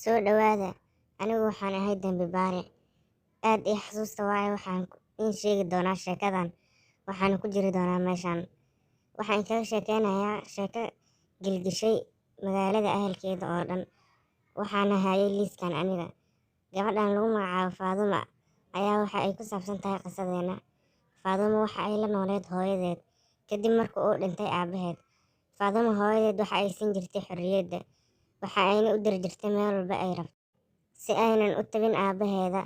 Soo dhawaada, anigu waxaan ahay dambi baare. Aad ii xasuusta waayo waxaan iin sheegi doonaa sheekadan. Waxaan ku jiri doonaa meeshan. Waxaan kaga sheekeynayaa sheeko gilgishay magaalada ahalkeeda oo dhan. Waxaan hayay liiskan aniga. Gabadhan lagu magacaabo Faaduma ayaa waxa ay ku saabsan tahay qisadeena. Faaduma waxa ay la nooleed hooyadeed kadib markii uu dhintay aabaheed. Faaduma hooyadeed waxa ay siin jirtay xorriyadda. Waxa ayna u diri jirtay meel walba ay rabto si aynan u tabin aabaheeda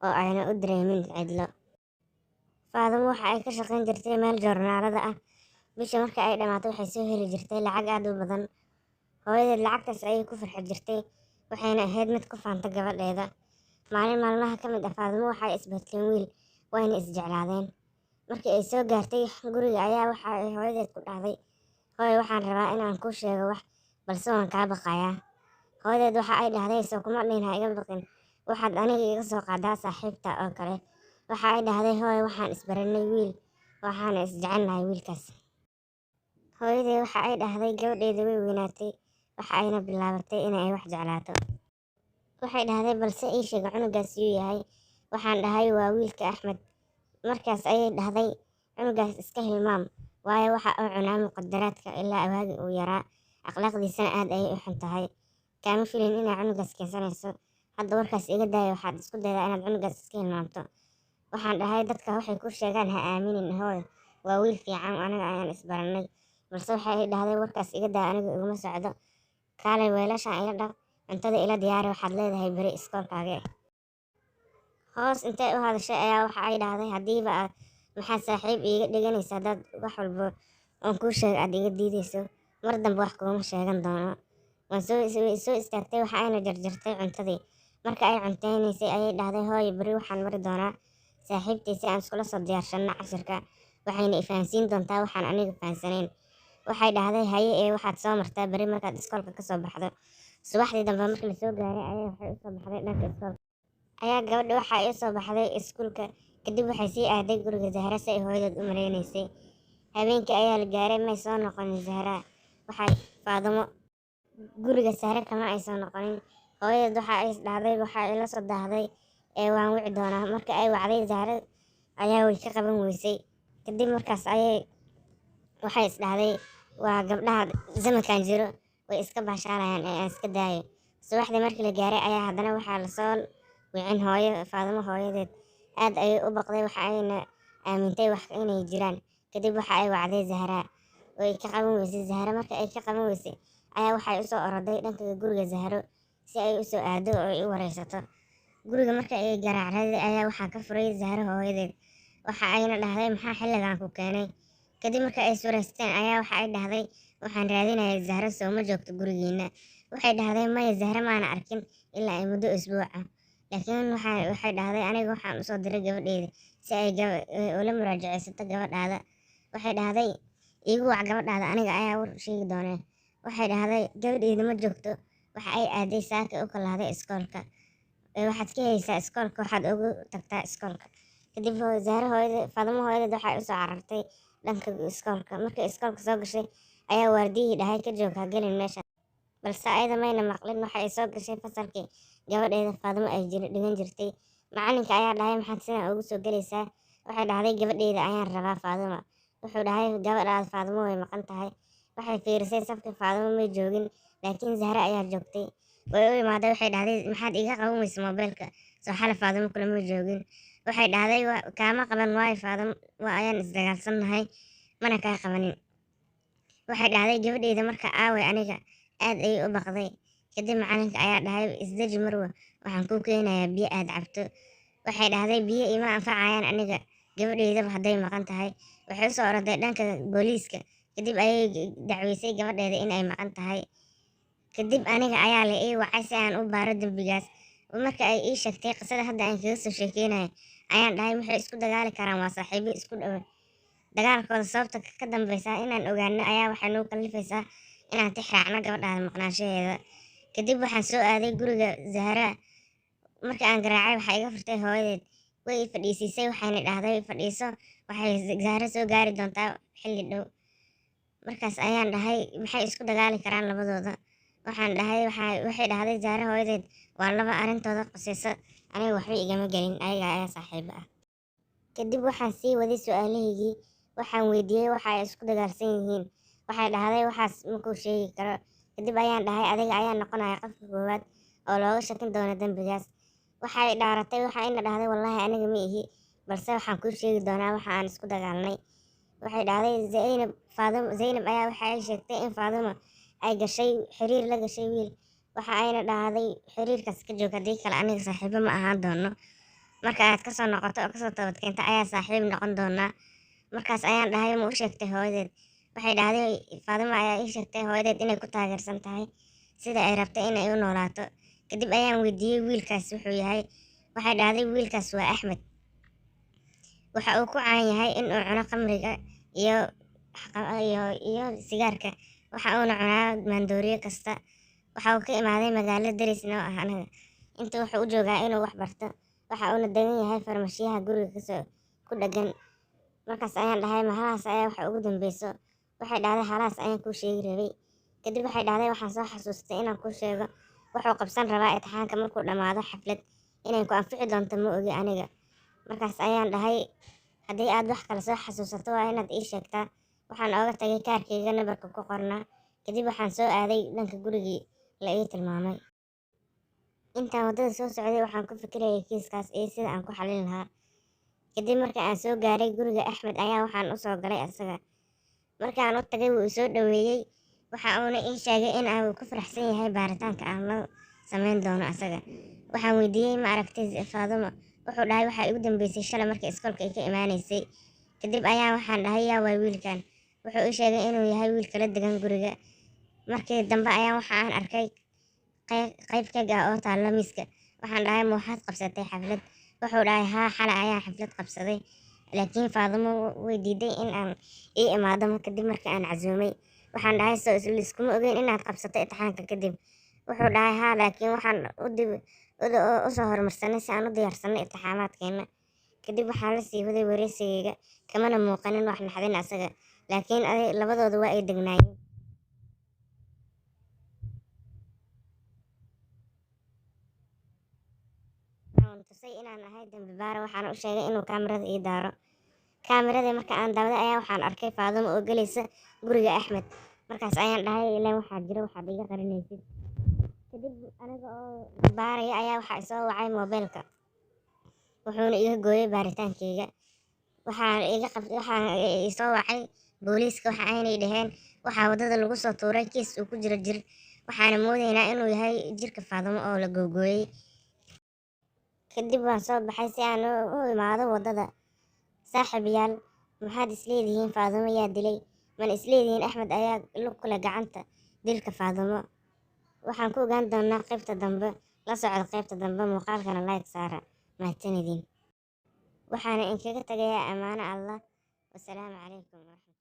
oo ayna u dareemin cidlo. Faaduma waxa ay ka shaqayn jirtay meel joornaalada ah. Bisha marka ay dhamaato waxay soo heli jirtay lacag aad u badan. Hooyadeed lacagtaas ayay ku farxi jirtay waxayna ahayd mid ku faanta gabadheeda. Maalin maalmaha ka mid ah Faaduma waxay isbarteen wiil wayna isjeclaadeen. Markii ay soo gaartay guriga ayaa waxa ay hooyadeed ku dhahday, hooyo waxaan rabaa inaan kuu sheego wax balse waan kaa baqayaa. Hooyadeed waxa ay dhahday soo kuma dhihin ha iga baqin, waxaad aniga iga soo qaadaa saaxiibta oo kale. Waxa ay dhahday hooyo waxaan isbaranay wiil waxaana isjecelnahay wiilkaas. Hooyadeed waxa ay dhahday gabadheeda way weynaatay waxa ayna bilaabatay inay wax jeclaato. Waxay dhahday balse ii sheeg cunugaas yuu yahay. Waxaan dhahay waa wiilka Axmed. Markaas ayay dhahday cunugaas iska hilmaam waayo waxa uu cunaa muqadaraadka ilaa waagi uu yaraa. Akhlaaqdiisana aad ayay u xun tahay. Kaama filin inaa cunugaas keensanayso. Hadda warkaas iga daaya waxaad isku daydaa inaad cunugaas iska hilmaamto. Waxaan dhahay dadka waxay ku sheegaan ha aaminin hooyo. Waa wiil fiican aniga ayaan isbaranay. Balse waxa ay dhahday warkaas iga daa aniga iguma socdo. Kaalay weelashaan ila dhaq cuntada ila diyaari waxaad leedahay bari iskoolkaaga. Hoos intay u hadashay ayaa waxa ay dhahday hadiiba maxaa saaxiib iiga dhiganaysaa dad wax walbo oon kuu sheeg aad iga diidayso. Mar dambe wax kuuma sheegan doono. Waan soo istaagtay waxa ayna jarjartay cuntadii. Marka ay cunteynaysay ayay dhahday hooyo bari waxaan mari doonaa saaxiibtay si aan iskula soo diyaarshanno cashirka. Waxayna ifahansiin doontaa waxaan aniga fahansanayn. Waxay dhahday haye waxaad soo martaa bari markaad iskoolka ka soo baxdo. Subaxdii dambe markii la soo gaaray ayaa waxay u soo baxday dhanka iskoolka. Gabadha waxa ay u soo baxday iskuulka kadib waxay sii aaday guriga Zahra si ay hooyadeed u mareynaysay. Habeenkii ayaa la gaaray may soo noqonin Zahra. Waxay Faadumo guriga Zahra kama ay soo noqonin. Hooyadeed waxa ay dhahday waxa ay la soo daahday waan wici doonaa. Marka ay wacday Zahra ayaa way ka qaban weysay. Kadib markaas ayay waxay dhahday waa gabdhaha zamankan jiro way iska baashaalayaan aan iska daayo. Subaxdii markii la gaaray ayaa haddana waxaa la soo wicin hooyo Faadumo hooyadeed. Aad ayay u baqday waxa ayna aamintay wax inay jiraan. Kadib waxa ay wacday Zahra way ka qaban weysay. Zahra marka ay ka qaban weysay ayaa waxay u soo oroday dhanka guriga Zahra si ay u soo aado oo ay u wareysato. Guriga marka ay garaacday ayaa waxaa ka furay Zahra hooyadeed. Waxa ayna dhahday maxaa xilligan ku keenay. Kadib marka ay suuraysteen ayaa waxa ay dhahday waxaan raadinayaa Zahra soo ma joogto gurigeena. Waxay dhahday maya Zahra maana arkin ilaa ay muddo usbuuc ah. Laakiin waxay dhahday aniga waxaan u soo diray gabadheeda si ay ula muraajaceysato gabadhaada. Waxay dhahday iigu wac gabadhaada aniga ayaa war sheegi doonaa. Waxay dhahday gabadheeda ma joogto. Waxa ay aaday saaka u kalahday iskoolka. Waxaad ka haysaa iskoolka waxaad ugu tagtaa iskoolka. Kadib Zahra hooyadeed Faadumo hooyadeed waxa ay u soo carartay dhanka iskoolka. Markay iskoolka soo gashay ayaa waardiyihii dhahay ka joog ha gelin meesha. Balse ayada mayna maqlin waxa ay soo gashay fasalkii gabadheeda Faadumo ay dhigan jirtay. Macalinka ayaa dhahay maxaad sidan ugu soo galaysaa. Waxay dhahday gabadheeda ayaan rabaa Faaduma. Wuxuu dhahay gabadhaada Faadumo way maqan tahay. Waxay fiirisay safka Faadumo may joogin laakiin Zahra ayaa joogtay. Way u imaaday waxay dhahday maxaad iga qaban weysay moobilka soo xal Faadumo kula ma joogin. Waxay dhahday kaama qaban waayo Faadumo waa ayaan isdagaalsanahay mana kaa qabanin. Waxay dhahday gabadheeda marka aaway aniga aad ayay u baqday. Kadib macalinka ayaa dhahay isdaji Marwa waxaan kuu keenayaa biyo aad cabto. Waxay dhahday biyo ima anfacayaan aniga gabadheedaba hadday maqan tahay. Waxay u soo oroday dhanka booliiska kadib ayay dacweysay gabadheeda in ay maqan tahay. Kadib aniga ayaa la ii wacay si aan u baaro dambigaas. Marka ay ii sheegtay qisada hadda aan kaga soo sheekeynayo ayaan dhahay waxay isku dagaali karaan waa saaxiibo isku dhow. Dagaalkooda sababta ka dambeysa inaan ogaano ayaa waxay noo kalifaysaa inaan tixraacno gabadhaada maqnaanshaheeda. Kadib waxaan soo aaday guriga Zahra. Markii aan garaacay waxa iga furtay hooyadeed. Way i fadhiisisay waxayna dhahday fadhiiso waxay Zahra soo gaari doontaa xilli dhow. Markaas ayaan dhahay maxay isku dagaali karaan labadooda. waxaan dhahay waxay dhahday Zahra hooyadeed waa laba arrintooda qusayso aniga waxba igama gelin ayaga ayaa saaxiibo ah. Kadib waxaan sii waday su'aalahaygii, waxaan weydiiyey waxa ay isku dagaalsan yihiin. Waxay dhahday waxaas ma kuu sheegi karo. Kadib ayaan dhahay adiga ayaa noqonaya qofka koowaad oo looga shakin doono dembigaas. Waxay dhaaratay waxayna dhahday wallaahi aniga ma ihi, balse waxaan kuu sheegi doonaa waxa aan isku dagaalnay. Waxay dhahday Zaynab ayaa waxa ay sheegtay in Faadumo ay gashay xiriir la gashay wiil. Waxa ayna dhahday xiriirkaas ka joog haddii kale aniga saaxiibo ma ahaan doono. Marka aad ka soo noqoto oo ka soo toobad keenta ayaa saaxiib noqon doonaa. Markaas ayaan dhahay ma u sheegtay hooyadeed. Waxay dhahday Faadumo ayaa ii sheegtay hooyadeed inay ku taageersan tahay sida ay rabtay inay u noolaato. Kadib ayaan weydiiyey wiilkaas wuxuu yahay. Waxay dhahday wiilkaas waa Axmed. Waxa uu ku caan yahay in uu cuno khamriga iyo sigaarka. Waxa uuna cunaa maandooriyo kasta. Waxa uu ka imaaday magaalo derisna oo ah anaga. Inta wuxuu u joogaa inuu wax barto. Waxa uuna degan yahay farmashiyaha guriga ku dhagan. Markaas ayaan dhahay mahalaas ayaa waxa ugu dambeyso. Waxay dhahday halaas ayaan kuu sheegi rabay. Kadib waxay dhahday waxaan soo xasuustay inaan kuu sheego wuxuu qabsan rabaa imtixaanka markuu dhammaado xaflad inay ku anfici doonto ma ogi aniga. Markaas ayaan dhahay haddii aad wax kale soo xasuusato waa inaad ii sheegtaa. Waxaan ooga tagay kaarkayga nambarka ku qornaa. Kadib waxaan soo aaday dhanka gurigii la ii tilmaamay. Intaan waddada soo socday waxaan ku fikirayay kiiskaas iyo sida aan ku xallin lahaa. Kadib markii aan soo gaaray guriga Axmed ayaa waxaan u soo galay asaga. Markaan u tagay wuu soo dhaweeyey. Waxa uuna ii sheegay in uu ku faraxsan yahay baaritaanka aan la samayn doono asaga. Waxaan weydiiyey ma aragtay Faadumo. Wuxuu dhahay waxa ugu dambeysay shalay markii iskoolka ay ka imaanaysay. Kadib ayaan waxaan dhahay yaa waa wiilkan. Wuxuu ii sheegay inuu yahay wiil kala degan guriga. Markii dambe ayaan waxa aan arkay qayb keeg ah oo taalla miiska. Waxaan dhahay ma waxaad qabsatay xaflad. Wuxuu dhahay haa xalay ayaan xaflad qabsaday. Laakiin Faadumo way diiday in aan ii imaado kadib markii aan casuumay. Waxaan dhahay soo iskuma ogeyn inaad qabsatay imtixaanka kadib. Wuxuu dhahay haa laakiin waxaan u soo hormarsanay si aan u diyaarsanay imtixaanaadkeena. Kadib waxaan la sii waday wareysigayga kamana muuqanin wax naxdin asaga. Laakiin labadoodu waa ay degnaayeen. Waxaan tusay inaan ahay dambi baare waxaan u sheegay inuu kaamirada ii daaro. Kaamirada marka aan daawaday ayaa waxaan arkay Faadumo oo galaysa guriga Axmed. Markaas ayaan dhahay ileen waxaa jira waxaad iga qarinaysid. Kadib aniga oo baaraya ayaa waxa soo wacay moobilka. Wuxuuna iga gooyay baaritaankayga. Waxaan soo wacay booliiska waxa aynay dhaheen waxaa waddada lagu soo tuuray kiis uu ku jiro jir. Waxaana moodaynaa inuu yahay jirka Faadumo oo la googooyay. Kadib waan soo baxay si aan u imaado waddada. Saaxiibayaal maxaad isleedihiin Faadumo yaa dilay? Man isleedihiin Axmed ayaa lug ku leh gacanta dilka Faadumo? Waxaan ku ogaan doonaa qaybta dambe. La socod qaybta dambe muuqaalkana like saara. Mahadsanidin. Waxaana inkaga tagayaa amaano Allah. Wassalaamu calaykum.